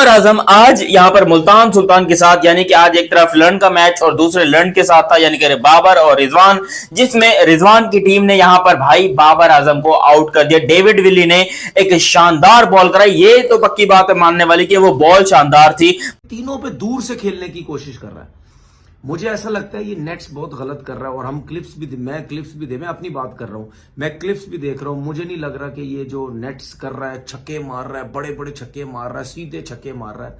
बाबर आजम आज यहां पर मुल्तान सुल्तान के साथ, यानी कि आज एक तरफ लर्न का मैच और दूसरे लर्न के साथ था, यानी कि बाबर और रिजवान, जिसमें रिजवान की टीम ने यहां पर भाई बाबर आजम को आउट कर दिया। डेविड विली ने एक शानदार बॉल कराई, ये तो पक्की बात है मानने वाली कि वो बॉल शानदार थी। तीनों पे दूर से खेलने की कोशिश कर रहा है। मुझे ऐसा लगता है ये नेट्स बहुत गलत कर रहा है और हम मैं अपनी बात कर रहा हूं, मैं क्लिप्स भी देख रहा हूं। मुझे नहीं लग रहा कि ये जो नेट्स कर रहा है, छक्के मार रहा है, बड़े बड़े छक्के मार रहा है, सीधे छक्के मार रहा है,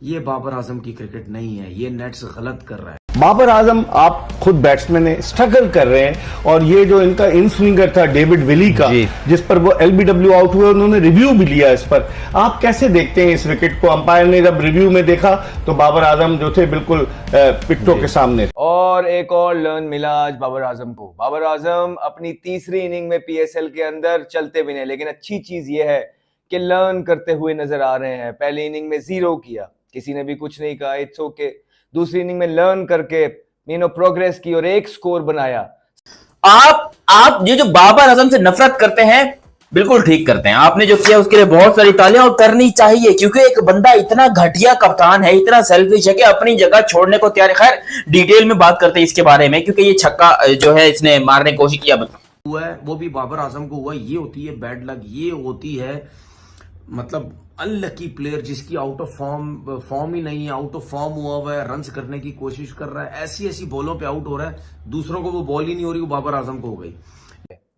ये बाबर आजम की क्रिकेट नहीं है, ये नेट्स गलत कर रहा है। बाबर आजम आप खुद बैट्समैन है, स्ट्रगल कर रहे हैं, और ये जो इनका इन स्विंगर था डेविड विली का, जिस पर वो एलबीडब्ल्यू आउट हुए, उन्होंने रिव्यू भी लिया इस पर। आप कैसे देखते हैं इस विकेट को? अंपायर ने जब रिव्यू में देखा तो बाबर आजम जो थे बिल्कुल पिक्टों के सामने। और एक और लर्न मिला आज बाबर आजम को। बाबर आजम अपनी तीसरी इनिंग में पीएसएल के अंदर चलते भी नहीं, लेकिन अच्छी चीज ये है कि लर्न करते हुए नजर आ रहे हैं। पहली इनिंग में 0 किया, किसी ने भी कुछ नहीं कहा, इट्स ओके। दूसरी इनिंग में लर्न करके प्रोग्रेस की और एक स्कोर बनाया। आप ये जो बाबर आजम से नफरत करते हैं बिल्कुल ठीक करते हैं। आपने जो किया उसके लिए बहुत सारी तालियां और करनी चाहिए, क्योंकि एक बंदा इतना घटिया कप्तान है, इतना सेल्फिश है कि अपनी जगह छोड़ने को तैयार है। खैर डिटेल में बात करते हैं इसके बारे में, क्योंकि ये छक्का जो है इसने मारने की कोशिश किया हुआ है, वो भी बाबर आजम को हुआ। ये होती है बैड लक, ये होती है मतलब अनलकी प्लेयर जिसकी आउट ऑफ फॉर्म ही नहीं है, आउट ऑफ फॉर्म हुआ है, रन्स करने की कोशिश कर रहा है, ऐसी बॉलों पे आउट हो रहा है, दूसरों को वो बॉल ही नहीं हो रही, वो बाबर आजम को हो गई।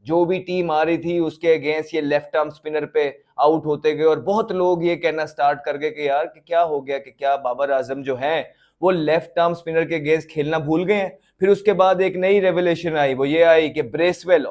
जो भी टीम आ रही थी उसके अगेंस्ट ये लेफ्ट आर्म स्पिनर पे आउट होते गए, और बहुत लोग ये कहना स्टार्ट कर गए कि यार कि क्या हो गया, कि क्या बाबर आजम जो हैं वो लेफ्ट आर्म स्पिनर के अगेंस्ट खेलना भूल गए हैं। फिर उसके बाद एक नई रेवलेशन आई, वो ये आई कि ब्रेसवेल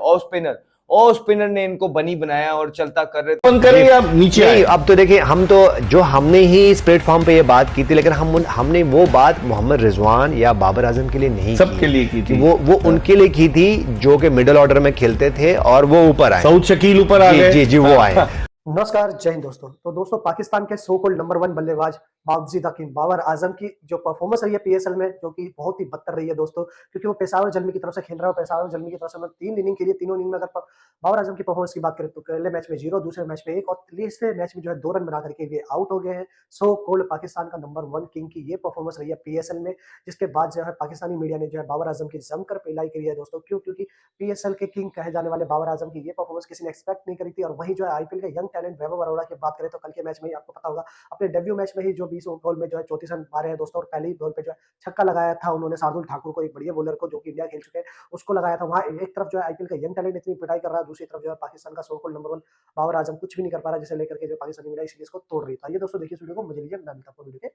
और स्पिनर ने इनको बनी बनाया और चलता कर रहे थे। अब नीचे नहीं, अब तो देखिए, हमने ही इस प्लेटफॉर्म पे ये बात की थी, लेकिन हमने वो बात मोहम्मद रिजवान या बाबर आजम के लिए नहीं, सबके लिए की थी। वो उनके लिए की थी जो कि मिडिल ऑर्डर में खेलते थे और वो ऊपर आए, सऊद शकील ऊपर आ गए। जी वो आए। नमस्कार, जय हिंद दोस्तों। तो दोस्तों, पाकिस्तान के सो कॉल्ड नंबर 1 बल्लेबाज बाबर आजम की जो परफॉर्मेंस रही है पीएसएल में, जो कि बहुत ही बदतर रही है दोस्तों, क्योंकि वो पेशावर जलमी की तरफ से खेल रहा है। पेशावर जलमी की तरफ से 3 इनिंग खेली, तीनों इनिंग में अगर बाबर आजम की परफॉर्मेंस की बात करें तो पहले मैच में 0, दूसरे मैच में 1 और तीसरे मैच में जो है 2 रन बना करके ये आउट हो गए हैं। सो कॉल्ड पाकिस्तान का नंबर 1 किंग की ये परफॉर्मेंस रही है पीएसएल में, जिसके बाद जो है पाकिस्तानी मीडिया ने जो है बाबर आजम की जमकर पिलाई करी है दोस्तों। क्योंकि पीएसएल के किंग कहे जाने वाले बाबर आजम की ये परफॉर्मेंस किसी ने एक्सपेक्ट नहीं करी थी। और वहीं जो है आईपीएल का यंग टैलेंट वैभव अरोड़ा की बात करें तो कल के मैच में ही आपको पता होगा, अपने डेब्यू मैच में ही जो 20 बॉल में जो है 34 रन मारे हैं दोस्तों, और पहली बॉल पे जो है छक्का लगाया था उन्होंने शार्दुल ठाकुर को, एक बढ़िया बॉलर को जो कि इंडिया खेल चुके हैं, उसको लगाया था। वहां एक तरफ जो है आईपीएल का यंग टैलेंट इतनी पिटाई कर रहा है, दूसरी तरफ जो है पाकिस्तान का so called number 1 Babar Azam कुछ भी नहीं कर पा रहा, जिसे लेकर के जो पाकिस्तानी मीडिया सीरीज को तोड़ रही था। ये दोस्तों देखिए वीडियो को, मुझे लीजिए, मैं मिलता हूं वीडियो के।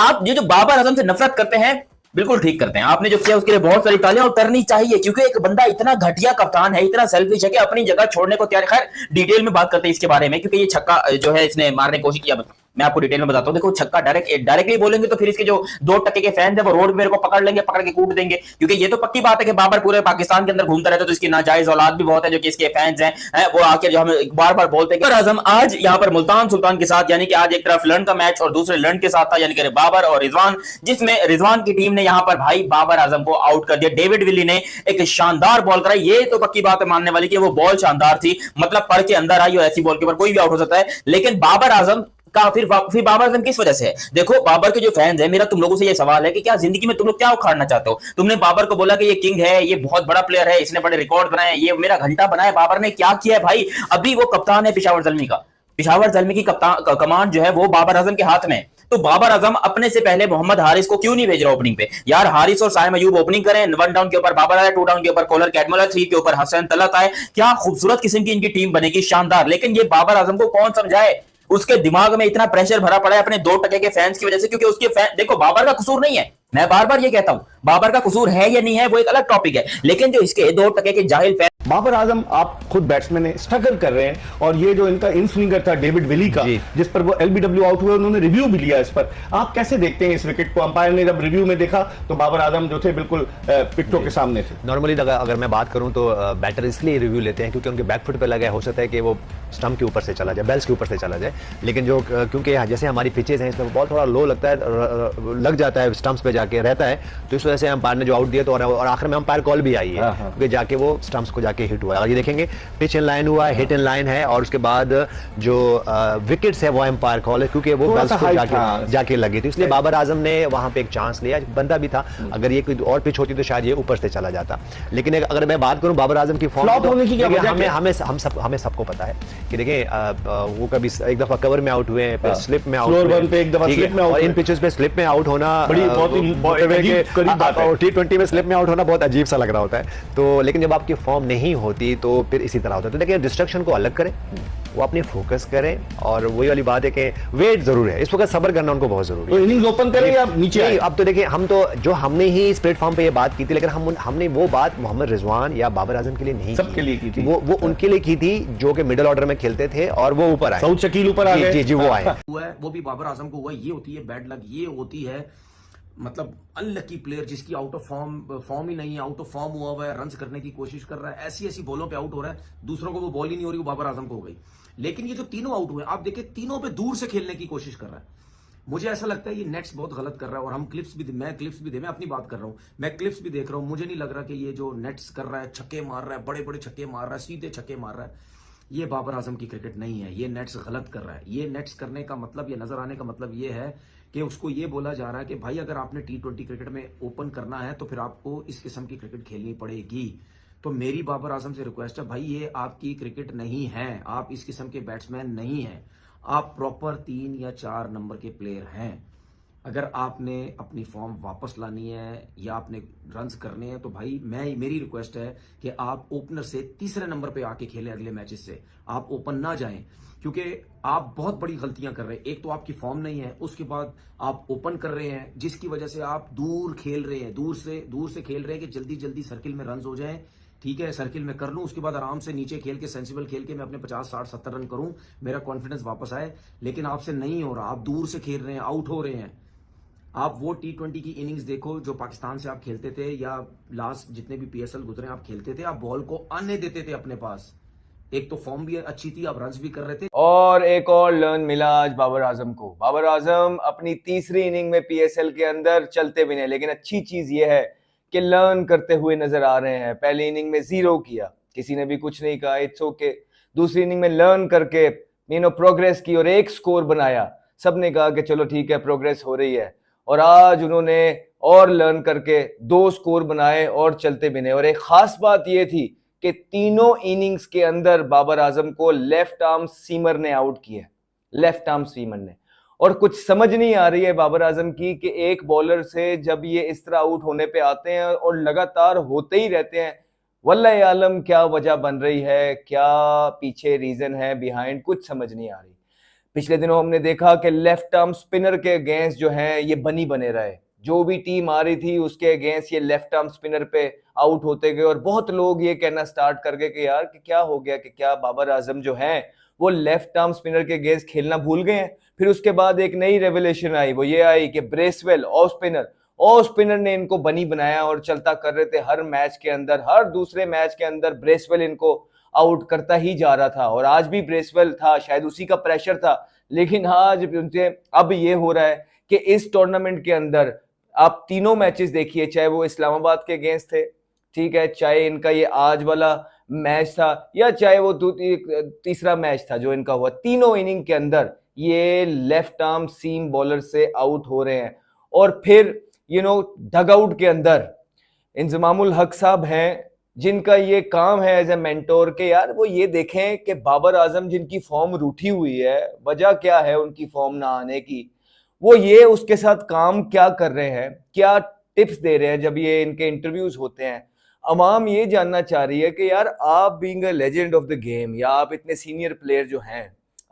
आप ये जो बाबर आजम से नफरत करते हैं बिल्कुल ठीक करते हैं। आपने जो किया उसके लिए बहुत सारी तालियां और करनी चाहिए, क्योंकि एक बंदा इतना घटिया कप्तान है, इतना सेल्फिश है कि अपनी जगह छोड़ने को तैयार है। खैर डिटेल में बात करते हैं इसके बारे में, क्योंकि ये छक्का जो है इसने मारने की कोशिश किया। मैं आपको डिटेल में बताता हूं। देखो छक्का डायरेक्टली बोलेंगे तो फिर इसके जो 2% के फैंस है वो रोड मेरे को पकड़ लेंगे, पकड़ के कूट देंगे, क्योंकि ये तो पक्की बात है कि बाबर पूरे पाकिस्तान के अंदर घूमता रहता है, तो इसकी नाजायज औलाद भी बहुत है जो कि इसके फैंस हैं, वो आके जो हमें बार बार बोलते हैं। आजम आज यहां पर मुल्तान सुल्तान के साथ, यानी कि आज एक तरफ लर्न का मैच और दूसरे लर्न के साथ था, यानी कि बाबर और रिजवान, जिसमें रिजवान की टीम ने यहां पर भाई बाबर आजम को आउट कर दिया। डेविड विली ने एक शानदार बॉल कराई, ये तो पक्की बात है मानने वाली कि वो बॉल शानदार थी, मतलब पढ़ के अंदर आई, और ऐसी बॉल के ऊपर कोई भी आउट हो सकता है। लेकिन बाबर आजम का फिर बाबर आजम किस वजह से है? देखो बाबर के जो फैंस हैं, मेरा तुम लोगों से ये सवाल है कि क्या जिंदगी में तुम लोग क्या उखाड़ना चाहते हो? तुमने बाबर को बोला कि ये किंग है, ये बहुत बड़ा प्लेयर है, इसने बड़े रिकॉर्ड बनाए, ये मेरा घंटा बनाया। बाबर ने क्या किया है भाई? अभी वो कप्तान है पेशावर जलमी का, पेशावर जलमी की कमान जो है वो बाबर आजम के हाथ में है। तो बाबर आजम अपने से पहले मोहम्मद हारिस को क्यों नहीं भेज रहा ओपनिंग पे? यार हारिस और साइम अयूब ओपनिंग करें, 1 डाउन के ऊपर बाबर आए, 2 डाउन के ऊपर कॉलर कैटमल, 3 के ऊपर हसन तलत आए, क्या खूबसूरत किस्म की इनकी टीम बनेगी, शानदार। लेकिन ये बाबर आजम को कौन समझाए? उसके दिमाग में इतना प्रेशर भरा पड़ा है अपने 2% के फैंस की वजह से, क्योंकि उसके फैन, देखो बाबर का कसूर नहीं है, मैं बार बार ये कहता हूं, बाबर का कसूर है या नहीं है वो एक अलग टॉपिक है, लेकिन जो इसके 2% के जाहिल फैन। बाबर आजम आप खुद बैट्समैन है, स्ट्रगल कर रहे हैं, और ये जो इनका इन स्विंगर था डेविड विली का, जिस पर वो एलबीडब्ल्यू आउट हुए, उन्होंने रिव्यू भी लिया इस पर। आप कैसे देखते हैं इस विकेट को? अंपायर ने जब रिव्यू में देखा तो बाबर आजम जो थे बिल्कुल पिक्टों के सामने थे। नॉर्मली अगर मैं बात करूं तो बैटर इसलिए रिव्यू लेते हैं क्योंकि उनके बैकफुट पे लगा है, हो सकता है कि वो स्टंप के ऊपर से चला जाए, बेल्स के ऊपर से चला जाए, लेकिन जो क्योंकि जैसे हमारी पिचेज हैं इसमें बॉल थोड़ा लो लगता है, लग जाता है, स्टंप्स पे जाके रहता है, तो इस वजह से अंपायर ने जो आउट दिया, तो और आखिर में अंपायर कॉल भी आई है, क्योंकि जाके वो स्टंप्स को जाके जाके हिट हुआ है। और ये देखेंगे पिच इन लाइन हुआ है, हिट इन लाइन है, और उसके बाद जो विकेट्स है वो एम्पायर कॉल है, क्योंकि वो थोड़ा बेल्स सा को height था। जाके लगी, तो इसलिए बाबर आजम ने वहां पे एक चांस लिया, बंदा भी था, अगर ये कोई और पिच होती तो शायद ये ऊपर से चला जाता। लेकिन अगर मैं बात करूं बाबर आजम की फॉर्म, Flop होने की क्या वजह हमें सबको पता है कि देखिए वो कभी एक दफा कवर में आउट हुए, फिर स्लिप में आउट Floor हुए, one पे एक दफा ठीक है? slip में out और इन हुए। पिचेस पे स्लिप में आउट होना बहुत ही करीब बात है। T20 में स्लिप में आउट होना बहुत अजीब सा लग रहा होता है। तो लेकिन जब आपकी फॉर्म नहीं होती तो फिर इसी तरह होता है। तो देखिए डिस्ट्रक्शन को अलग करें, वो अपनी फोकस करें, और वही वाली बात है कि वेट जरूर है, इस वक्त सब्र करना उनको बहुत जरूरी तो है। इनिंग्स ओपन करें या नीचे नहीं, आए? अब तो देखिए हमने ही इस प्लेटफॉर्म पे ये बात की थी, लेकिन हमने वो बात मोहम्मद रिजवान या बाबर आजम के लिए नहीं सबके लिए की थी। वो उनके लिए की थी जो कि मिडिल ऑर्डर में खेलते थे और वो ऊपर आए, सऊद शकील ऊपर आ गए। जी वो आए। हुआ है वो भी बाबर आजम को हुआ है। ये होती है बैड लक, ये होती है मतलब अनलकी प्लेयर जिसकी आउट ऑफ फॉर्म ही नहीं है, आउट ऑफ फॉर्म हुआ है, रन्स करने की कोशिश कर रहा है, ऐसी बॉलों पे आउट हो रहा है, दूसरों को वो बॉल ही नहीं हो रही, वो बाबर आजम को हो गई। लेकिन ये जो तीनों आउट हुए, आप देखिए तीनों पे दूर से खेलने की कोशिश कर रहा है। मुझे ऐसा लगता है ये नेट्स बहुत गलत कर रहा है, और हम मैं अपनी बात कर रहा हूं, मैं क्लिप्स भी देख रहा हूं, मुझे नहीं लग रहा कि ये जो नेट्स कर रहा है, छक्के मार रहा है, बड़े बड़े छक्के मार रहा है, सीधे छक्के मार रहा है, ये बाबर आजम की क्रिकेट नहीं है। ये नेट्स गलत कर रहा है। ये नेट्स करने का मतलब, ये नजर आने का मतलब ये है कि उसको ये बोला जा रहा है कि भाई अगर आपने T20 क्रिकेट में ओपन करना है तो फिर आपको इस किस्म की क्रिकेट खेलनी पड़ेगी। तो मेरी बाबर आजम से रिक्वेस्ट है, भाई ये आपकी क्रिकेट नहीं है, आप इस किस्म के बैट्समैन नहीं हैं, आप प्रॉपर 3 या 4 नंबर के प्लेयर हैं। अगर आपने अपनी फॉर्म वापस लानी है या आपने रन्स करने हैं तो भाई मेरी रिक्वेस्ट है कि आप ओपनर से तीसरे नंबर पे आके खेलें अगले मैचेस से, आप ओपन ना जाएं, क्योंकि आप बहुत बड़ी गलतियां कर रहे हैं। एक तो आपकी फॉर्म नहीं है, उसके बाद आप ओपन कर रहे हैं जिसकी वजह से आप दूर खेल रहे हैं, दूर से खेल रहे हैं कि जल्दी जल्दी सर्किल में रन्स हो जाएं। ठीक है, सर्किल में कर लूं, उसके बाद आराम से नीचे खेल के सेंसिबल खेल के मैं अपने 50 60 70 रन करूं, मेरा कॉन्फिडेंस वापस आए। लेकिन आपसे नहीं हो रहा, आप दूर से खेल रहे हैं, आउट हो रहे हैं। आप वो T20 की इनिंग्स देखो जो पाकिस्तान से आप खेलते थे, या लास्ट जितने भी PSL गुजरे आप खेलते थे, आप बॉल को आने देते थे अपने पास। एक तो फॉर्म भी अच्छी थी, आप रन्स भी कर रहे थे। और एक और लर्न मिला आज बाबर आजम को। बाबर आजम अपनी तीसरी इनिंग में PSL के अंदर चलते भी नहीं, लेकिन अच्छी चीज ये है कि लर्न करते हुए नजर आ रहे हैं। पहली इनिंग में 0 किया, किसी ने भी कुछ नहीं कहा, इट्स ओके। दूसरी इनिंग में लर्न करके प्रोग्रेस की और 1 स्कोर बनाया, सबने कहा कि चलो ठीक है प्रोग्रेस हो रही है। और आज उन्होंने और लर्न करके 2 स्कोर बनाए और चलते भी नहीं। और एक खास बात यह थी कि तीनों इनिंग्स के अंदर बाबर आजम को लेफ्ट आर्म सीमर ने आउट किया, लेफ्ट आर्म सीमर ने। और कुछ समझ नहीं आ रही है बाबर आजम की कि एक बॉलर से जब ये इस तरह आउट होने पे आते हैं और लगातार होते ही रहते हैं, वल्लाह आलम क्या वजह बन रही है, क्या पीछे रीजन है बिहाइंड, कुछ समझ नहीं आ रही। पिछले दिनों हमने देखा कि लेफ्ट आर्म स्पिनर के अगेंस्ट जो है ये बने रहे, जो भी टीम आ रही थी उसके अगेंस्ट ये लेफ्ट आर्म स्पिनर पे आउट होते गए। और बहुत लोग ये कहना स्टार्ट कर गए कि यार कि क्या हो गया, कि क्या बाबर आजम जो है वो लेफ्ट आर्म स्पिनर के अगेंस्ट खेलना भूल गए हैं। फिर उसके बाद एक नई रेवलेशन आई, वो ये आई कि ब्रेसवेल ऑफ स्पिनर ने इनको बनी बनाया और चलता कर रहे थे। हर मैच के अंदर, हर दूसरे मैच के अंदर ब्रेसवेल इनको आउट करता ही जा रहा था। और आज भी ब्रेसवेल था, शायद उसी का प्रेशर था। लेकिन आज उनसे अब ये हो रहा है कि इस टूर्नामेंट के अंदर आप तीनों मैचेस देखिए, चाहे वो इस्लामाबाद के अगेंस्ट थे, ठीक है, चाहे इनका ये आज वाला मैच था, या चाहे वो तीसरा मैच था जो इनका हुआ, तीनों इनिंग के अंदर ये लेफ्ट आर्म सीम बॉलर से आउट हो रहे हैं। और फिर डग आउट के अंदर इंजमामुल हक साहब हैं जिनका ये काम है एज ए मेंटोर के यार वो ये देखें कि बाबर आजम जिनकी फॉर्म रूठी हुई है, वजह क्या है उनकी फॉर्म ना आने की, वो ये उसके साथ काम क्या कर रहे हैं, क्या टिप्स दे रहे हैं। जब ये इनके इंटरव्यूज होते हैं, अवाम ये जानना चाह रही है कि यार आप being a legend of the game, या आप इतने सीनियर प्लेयर जो हैं,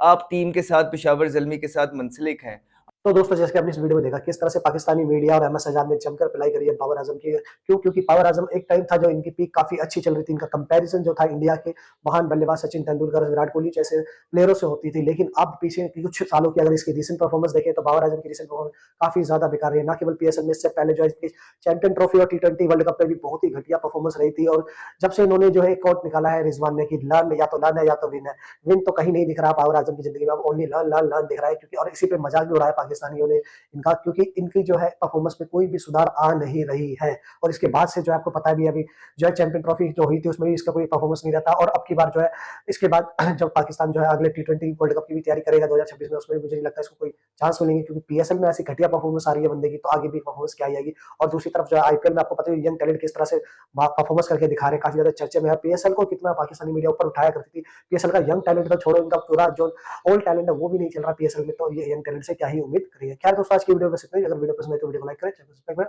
आप टीम के साथ पेशावर ज़ल्मी के साथ मुंसलिक हैं। तो दोस्तों जैसे कि आपने इस वीडियो में देखा किस तरह से पाकिस्तानी मीडिया और अहमद शहजाद ने जमकर पिलाई करी है बाबर आजम की। क्योंकि बाबर आजम एक टाइम था जो इनकी पीक काफी अच्छी चल रही थी, इनका कंपैरिजन जो था इंडिया के महान बल्लेबाज सचिन तेंदुलकर, विराट कोहली जैसे प्लेयरों से होती थी। लेकिन अब पीछे कुछ सालों की अगर इसकी रिसेंट परफॉर्मेंस देखें तो बाबर आजम की रिसेंट परफॉर्मेंस काफी ज्यादा बेकार रही है। ना केवल PSL में, इससे पहले जो है चैंपियन ट्रॉफी और T20 वर्ल्ड कप में भी बहुत ही घटिया परफॉर्मेंस रही थी। और जब से इन्होंने जो है एक आउट निकाला है रिजवान ने कि लर्न, या तो लर्न है या तो विन है, विन तो कहीं नहीं दिख रहा बाबर आजम की जिंदगी में, अब ओनली लर्न दिख रहा है। क्योंकि और इसी पे मजाक भी उड़ाया पाकिस्तानियों ने इनका, क्योंकि इनकी जो है परफॉर्मेंस में कोई भी सुधार आ नहीं रही है। और इसके बाद से जो है आपको पता भी है अभी जो है चैंपियन ट्रॉफी जो हुई थी उसमें भी इसका कोई परफॉर्मेंस नहीं रहता। और अब की बार जो है इसके बाद जब पाकिस्तान जो है अगले T20 वर्ल्ड कप की भी तैयारी करेगा 2026 में, उसमें भी मुझे नहीं लगता इसको कोई चांस मिलेंगे, क्योंकि पीएसएल में ऐसी घटिया परफॉर्मेंस आ रही है बंदे की, तो आगे भी परफॉर्मेंस क्या आएगी। और दूसरी तरफ जो है आईपीएल में आपको पता है यंग टैलेंट किस तरह से परफॉर्मेंस करके दिखा रहे हैं, काफी ज्यादा चर्चे में है। पीएसएल को कितना पाकिस्तानी मीडिया ऊपर उठाया करती थी, पीएसएल का यंग टैलेंट तो छोड़ो, इनका पूरा जो ओल्ड टैलेंट है वो भी नहीं चल रहा पीएसएल में, तो ये यंग टैलेंट से क्या ही उम्मीद करिए। खैर दोस्तों, आज की वीडियो में बस इतना ही। अगर वीडियो पसंद आए तो वीडियो को लाइक करें, चैनल को सब्सक्राइब करें।